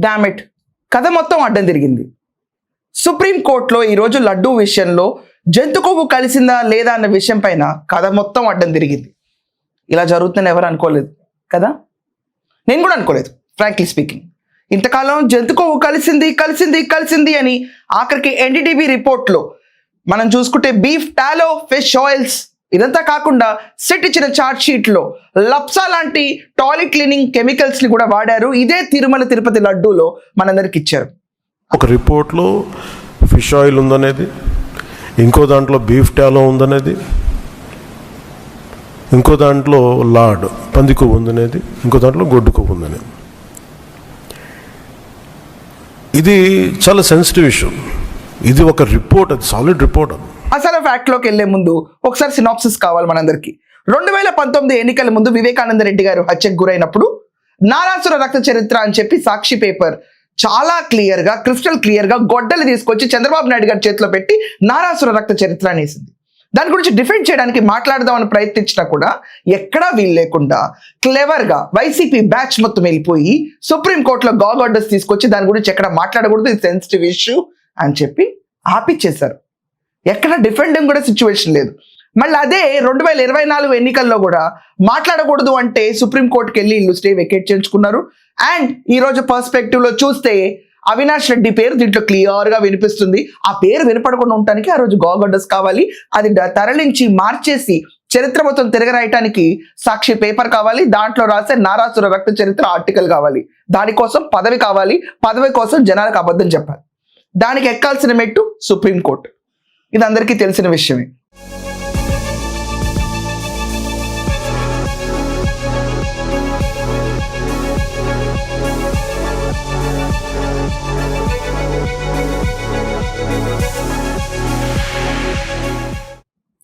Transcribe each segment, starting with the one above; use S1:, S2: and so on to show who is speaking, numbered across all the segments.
S1: Damn it, కథ మొత్తం అడ్డం తిరిగింది. సుప్రీంకోర్టులో ఈరోజు లడ్డూ విషయంలో జంతు కొవ్వు కలిసిందా లేదా అన్న విషయం పైన కథ మొత్తం అడ్డం తిరిగింది. ఇలా జరుగుతుందని ఎవరు అనుకోలేదు కదా, నేను కూడా అనుకోలేదు ఫ్రాంక్లీ స్పీకింగ్. ఇంతకాలం జంతు కొవ్వు కలిసింది కలిసింది కలిసింది అని ఆఖరికి ఎన్డీటీవీ రిపోర్ట్లో మనం చూసుకుంటే బీఫ్ టాలో, ఫిష్ ఆయిల్స్, ఇదంతా కాకుండా సిట్ ఇచ్చిన ఛార్జ్ షీట్లో లప్సా లాంటి టాయిలెట్ క్లీనింగ్ కెమికల్స్ ని కూడా వాడారు. ఇదే తిరుమల తిరుపతి లడ్డూలో మనందరికి ఇచ్చారు.
S2: ఒక రిపోర్ట్లో ఫిష్ ఆయిల్ ఉందనేది, ఇంకో దాంట్లో బీఫ్ టాలో ఉందనేది, ఇంకో దాంట్లో లాడ్ పంది కొవ్వు ఉందనేది, ఇంకో దాంట్లో గొడ్డు కొవ్వు ఉందనేది. ఇది చాలా సెన్సిటివ్ ఇష్యూ. ఇది ఒక రిపోర్ట్, అది సాలిడ్ రిపోర్ట్. అది
S1: అసలు ఫ్యాక్ట్లోకి వెళ్లే ముందు ఒకసారి సినాప్సిస్ కావాలి మనందరికి. 2019 ఎన్నికల ముందు వివేకానంద రెడ్డి గారు హత్యకు గురైనప్పుడు నారాసుర రక్త చరిత్ర అని చెప్పి సాక్షి పేపర్ చాలా క్లియర్గా, క్రిస్టల్ క్లియర్గా గొడ్డలు తీసుకొచ్చి చంద్రబాబు నాయుడు గారి చేతిలో పెట్టి నారాసుర రక్త చరిత్ర అనేసింది. దాని గురించి డిఫెండ్ చేయడానికి మాట్లాడదామని ప్రయత్నించినా కూడా ఎక్కడా వీలు లేకుండా క్లెవర్గా వైసీపీ బ్యాచ్ మొత్తం వెళ్ళిపోయి సుప్రీంకోర్టులో గాగ్ ఆర్డర్స్ తీసుకొచ్చి దాని గురించి ఎక్కడ మాట్లాడకూడదు, ఇది సెన్సిటివ్ ఇష్యూ అని చెప్పి ఆపిచ్చేశారు. ఎక్కడ డిఫెండింగ్ కూడా సిచ్యువేషన్ లేదు. మళ్ళీ అదే 2024 ఎన్నికల్లో కూడా మాట్లాడకూడదు అంటే సుప్రీంకోర్టుకి వెళ్ళి ఇల్లు స్టే వెకేట్ చేయించుకున్నారు. అండ్ ఈరోజు పర్స్పెక్టివ్లో చూస్తే అవినాష్ రెడ్డి పేరు దీంట్లో క్లియర్గా వినిపిస్తుంది. ఆ పేరు వినపడకుండా ఉండటానికి ఆ రోజు గాగ్ ఆర్డర్స్ కావాలి, అది తరలించి మార్చేసి చరిత్ర మొత్తం తిరగరాయటానికి సాక్షి పేపర్ కావాలి, దాంట్లో రాసే నారాసుర రక్త చరిత్ర ఆర్టికల్ కావాలి, దానికోసం పదవి కావాలి, పదవి కోసం జనాలకు అబద్ధం చెప్పాలి. దానికి ఎక్కాల్సిన మెట్టు సుప్రీంకోర్టు. ఇది అందరికీ తెలిసిన విషయమే.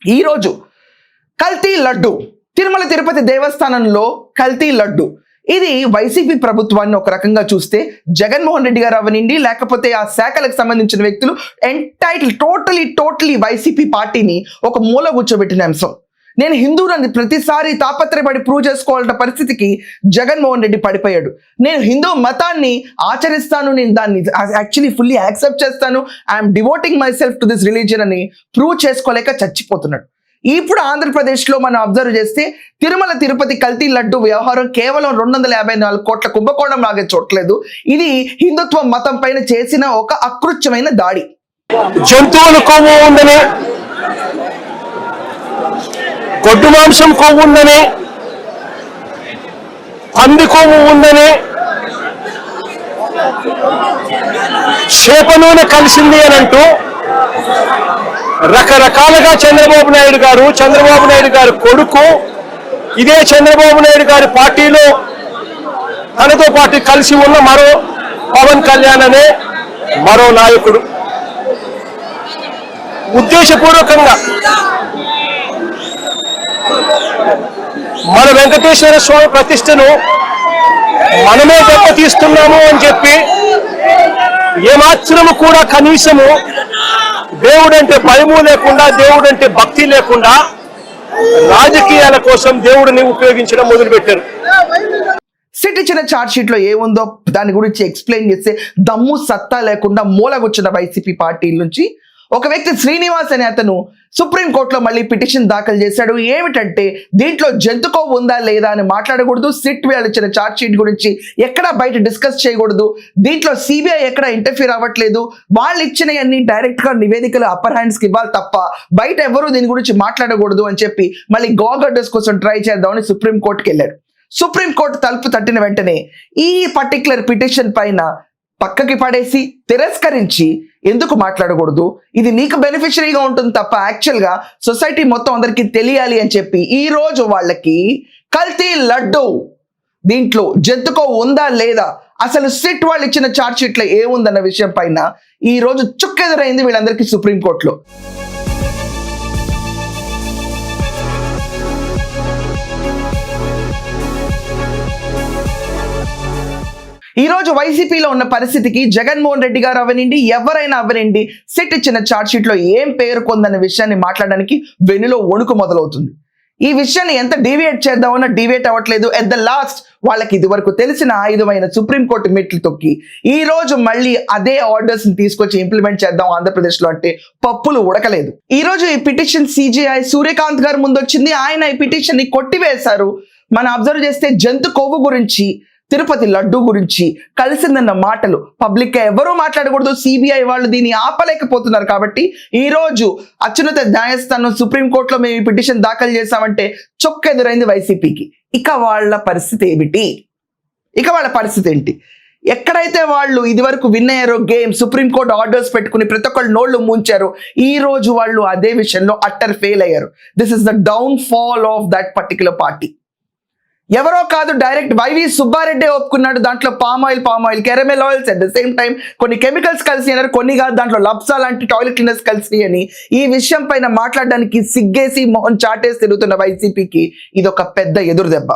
S1: ఈరోజు కల్తీ లడ్డు, తిరుమల తిరుపతి దేవస్థానంలో కల్తీ లడ్డు. ఇది వైసీపీ ప్రభుత్వాన్ని ఒక రకంగా చూస్తే జగన్మోహన్ రెడ్డి గారు అవనండి, లేకపోతే ఆ శాఖలకు సంబంధించిన వ్యక్తులు ఎంటైటిల్ టోటలీ వైసీపీ పార్టీని ఒక మూల కూర్చోబెట్టిన అంశం. నేను హిందువులని ప్రతిసారి తాపత్రయపడి ప్రూవ్ చేసుకోవాలన్న పరిస్థితికి జగన్మోహన్ రెడ్డి పడిపోయాడు. నేను హిందూ మతాన్ని ఆచరిస్తాను, నేను దాన్ని యాక్చువల్లీ ఫుల్లీ యాక్సెప్ట్ చేస్తాను, I'm devoting my self to this religion అని ప్రూవ్ చేసుకోలేక చచ్చిపోతున్నాడు. ఇప్పుడు ఆంధ్రప్రదేశ్లో మనం అబ్జర్వ్ చేస్తే తిరుమల తిరుపతి కల్తీ లడ్డు వ్యవహారం కేవలం 254 కోట్ల కుంభకోణం లాగే చూడలేదు. ఇది హిందుత్వ మతం పైన చేసిన ఒక అకృత్యమైన దాడి.
S3: జంతువుల కొవ్వు ఉందని, గొడ్డు మాంసం కొవ్వు ఉందని, పంది కొవ్వు ఉందని, చేప నూనె కలిసింది అని అంటూ రకరకాలుగా చంద్రబాబు నాయుడు గారు కొడుకు, ఇదే చంద్రబాబు నాయుడు గారి పార్టీలో తనతో పాటు కలిసి ఉన్న మరో పవన్ కళ్యాణ్ అనే మరో నాయకుడు ఉద్దేశపూర్వకంగా మన వెంకటేశ్వర స్వామి ప్రతిష్టను మనమే దెబ్బతీస్తున్నాము అని చెప్పి ఏమాత్రము కూడా కనీసము దేవుడంటే భయము లేకుండా, దేవుడంటే భక్తి లేకుండా రాజకీయాల కోసం దేవుడిని ఉపయోగించడం మొదలుపెట్టారు.
S1: సిట్ ఇచ్చిన ఛార్జ్ షీట్లో ఏముందో దాని గురించి ఎక్స్ప్లెయిన్ చేసే దమ్ము సత్తా లేకుండా మూలగొచ్చిన వైసీపీ పార్టీ నుంచి ఒక వ్యక్తి శ్రీనివాస్ అనే అతను సుప్రీంకోర్టులో మళ్ళీ పిటిషన్ దాఖలు చేశాడు. ఏమిటంటే దీంట్లో జంతు కొవ్వు ఉందా లేదా అని మాట్లాడకూడదు, సిట్ వాళ్ళు ఇచ్చిన ఛార్జ్ షీట్ గురించి ఎక్కడా బయట డిస్కస్ చేయకూడదు, దీంట్లో సిబిఐ ఎక్కడ ఇంటర్ఫీర్ అవ్వట్లేదు, వాళ్ళు ఇచ్చినవన్నీ డైరెక్ట్గా నివేదికలు అప్పర్ హ్యాండ్స్కి ఇవ్వాలి తప్ప బయట ఎవరు దీని గురించి మాట్లాడకూడదు అని చెప్పి మళ్ళీ గాగ్ ఆర్డర్స్ కోసం ట్రై చేద్దామని సుప్రీంకోర్టుకి వెళ్ళాడు. సుప్రీంకోర్టు తలుపు తట్టిన వెంటనే ఈ పర్టికులర్ పిటిషన్ పైన పక్కకి పడేసి తిరస్కరించి ఎందుకు మాట్లాడకూడదు, ఇది నీకు బెనిఫిషరీగా ఉంటుంది తప్ప యాక్చువల్గా సొసైటీ మొత్తం అందరికీ తెలియాలి అని చెప్పి ఈ రోజు వాళ్ళకి కల్తీ లడ్డు దీంట్లో జంతుకో ఉందా లేదా, అసలు సిట్ వాళ్ళు ఇచ్చిన ఛార్జ్ షీట్లో ఏముందన్న విషయం పైన ఈ రోజు చుక్కెదురైంది వీళ్ళందరికీ సుప్రీంకోర్టులో. ఈ రోజు వైసీపీలో ఉన్న పరిస్థితికి జగన్మోహన్ రెడ్డి గారు అవనండి, ఎవరైనా అవనండి, సిట్ ఇచ్చిన ఛార్జ్ షీట్లో ఏం పేరుకొందన్న విషయాన్ని మాట్లాడడానికి వెనులో వణుకు మొదలవుతుంది. ఈ విషయాన్ని ఎంత డీవియేట్ చేద్దామన్నా డీవియేట్ అవ్వట్లేదు. ఎట్ ద లాస్ట్ వాళ్ళకి ఇది వరకు తెలిసిన ఆయుధమైన సుప్రీంకోర్టు మెట్లు తొక్కి ఈ రోజు మళ్ళీ అదే ఆర్డర్స్ ని తీసుకొచ్చి ఇంప్లిమెంట్ చేద్దాం ఆంధ్రప్రదేశ్ లో అంటే పప్పులు ఉడకలేదు. ఈ రోజు ఈ పిటిషన్ సిజేఐ సూర్యకాంత్ గారు ముందు వచ్చింది. ఆయన ఈ పిటిషన్ ని కొట్టివేశారు. మనం అబ్జర్వ్ చేస్తే జంతు కొవ్వు గురించి, తిరుపతి లడ్డు గురించి కలిసిందన్న మాటలు పబ్లిక్ గా ఎవరూ మాట్లాడకూడదు. సిబిఐ వాళ్ళు దీన్ని ఆపలేకపోతున్నారు. కాబట్టి ఈ రోజు అత్యున్నత న్యాయస్థానం సుప్రీంకోర్టులో మేము ఈ పిటిషన్ దాఖలు చేశామంటే చొక్కెదురైంది వైసీపీకి. ఇక వాళ్ళ పరిస్థితి ఏమిటి? ఏంటి? ఎక్కడైతే వాళ్ళు ఇది వరకు విన్ అయ్యారో గేమ్, సుప్రీంకోర్టు ఆర్డర్స్ పెట్టుకుని ప్రతి ఒక్కళ్ళు నోళ్లు ముంచారు, ఈ రోజు వాళ్ళు అదే విషయంలో అట్టర్ ఫెయిల్ అయ్యారు. This is the downfall of that particular party. ఎవరో కాదు, డైరెక్ట్ వైవి సుబ్బారెడ్డి ఒప్పుకున్నాడు. దాంట్లో palm oil, caramel oils, at the same time కొన్ని కెమికల్స్ కలిసి అన్నారు, కొన్ని కాదు దాంట్లో లప్సా లాంటి టాయిలెట్ క్లీనర్స్ కలిసి అని. ఈ విషయం పైన మాట్లాడడానికి సిగ్గేసి మొహం చాటేసి తిరుగుతున్న వైసీపీకి ఇది ఒక పెద్ద ఎదురు దెబ్బ.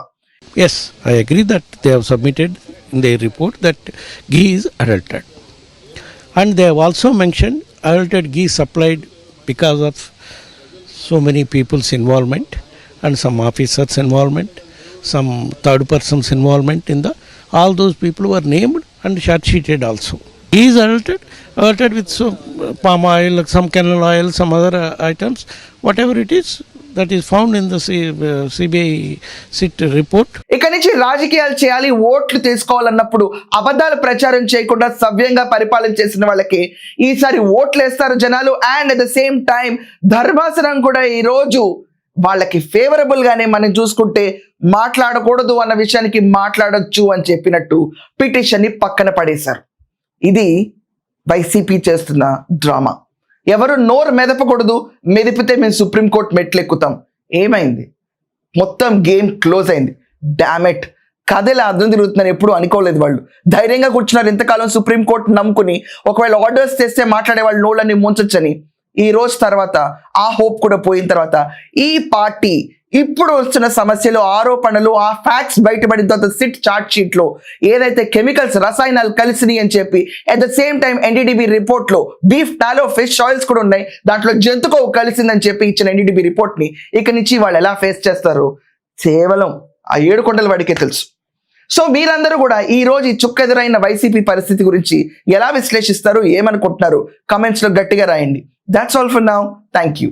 S4: Yes, I agree that they have submitted in their report that ghee is adulterated. And they have also mentioned adulterated ghee supplied because of so many people's involvement and some officers' involvement, some third persons' involvement in the, all those people were named and charge-sheeted also. Ghee is adulterated with some palm oil, some canola oil, some other items, whatever it is, that is found in the CBI SIT report.
S1: ఇక నుంచి రాజకీయాలు చేయాలి, ఓట్లు తీసుకోవాలన్నప్పుడు అబద్ధాలు ప్రచారం చేయకుండా సవ్యంగా పరిపాలన చేసిన వాళ్ళకి ఈసారి ఓట్లు వేస్తారు జనాలు. And at the same time ధర్మాసనం కూడా ఈ రోజు వాళ్ళకి ఫేవరబుల్ గానే మనం చూసుకుంటే మాట్లాడకూడదు అన్న విషయానికి మాట్లాడొచ్చు అని చెప్పినట్టు పిటిషన్ ని పక్కన పడేశారు. ఇది వైసీపీ చేస్తున్న డ్రామా. ఎవరు నోరు మెదపకూడదు, మెదిపితే మేము సుప్రీంకోర్టు మెట్లు ఎక్కుతాం. ఏమైంది? మొత్తం గేమ్ క్లోజ్ అయింది. డామెట్, కథలా అర్థం తిరుగుతుందని ఎప్పుడు అనుకోలేదు. వాళ్ళు ధైర్యంగా కూర్చున్నారు ఇంతకాలం సుప్రీంకోర్టు నమ్ముకుని. ఒకవేళ ఆర్డర్స్ తెస్తే మాట్లాడే వాళ్ళు నోళ్ళని ముంచొచ్చని. ఈ రోజు తర్వాత ఆ హోప్ కూడా పోయిన తర్వాత ఈ పార్టీ ఇప్పుడు వస్తున్న సమస్యలు, ఆరోపణలు, ఆ ఫ్యాక్ట్స్ బయటపడిన తర్వాత సిట్ చార్ట్ షీట్ లో ఏదైతే కెమికల్స్, రసాయనాలు కలిసినాయి అని చెప్పి, at the same time NDDB report లో బీఫ్ టాలో ఫిష్ ఆయిల్స్ కూడా ఉన్నాయి, దాంట్లో జంతుకోవు కలిసిందని చెప్పి ఇచ్చిన ఎన్డీడీబీ రిపోర్ట్ ని ఇక నుంచి వాళ్ళు ఎలా ఫేస్ చేస్తారు కేవలం ఆ 7 కొండల వాడికే తెలుసు. సో మీరందరూ కూడా ఈ రోజు ఈ చుక్కెదురైన వైసీపీ పరిస్థితి గురించి ఎలా విశ్లేషిస్తారు, ఏమనుకుంటున్నారు, కమెంట్స్ లో గట్టిగా రాయండి. That's all for now. Thank you.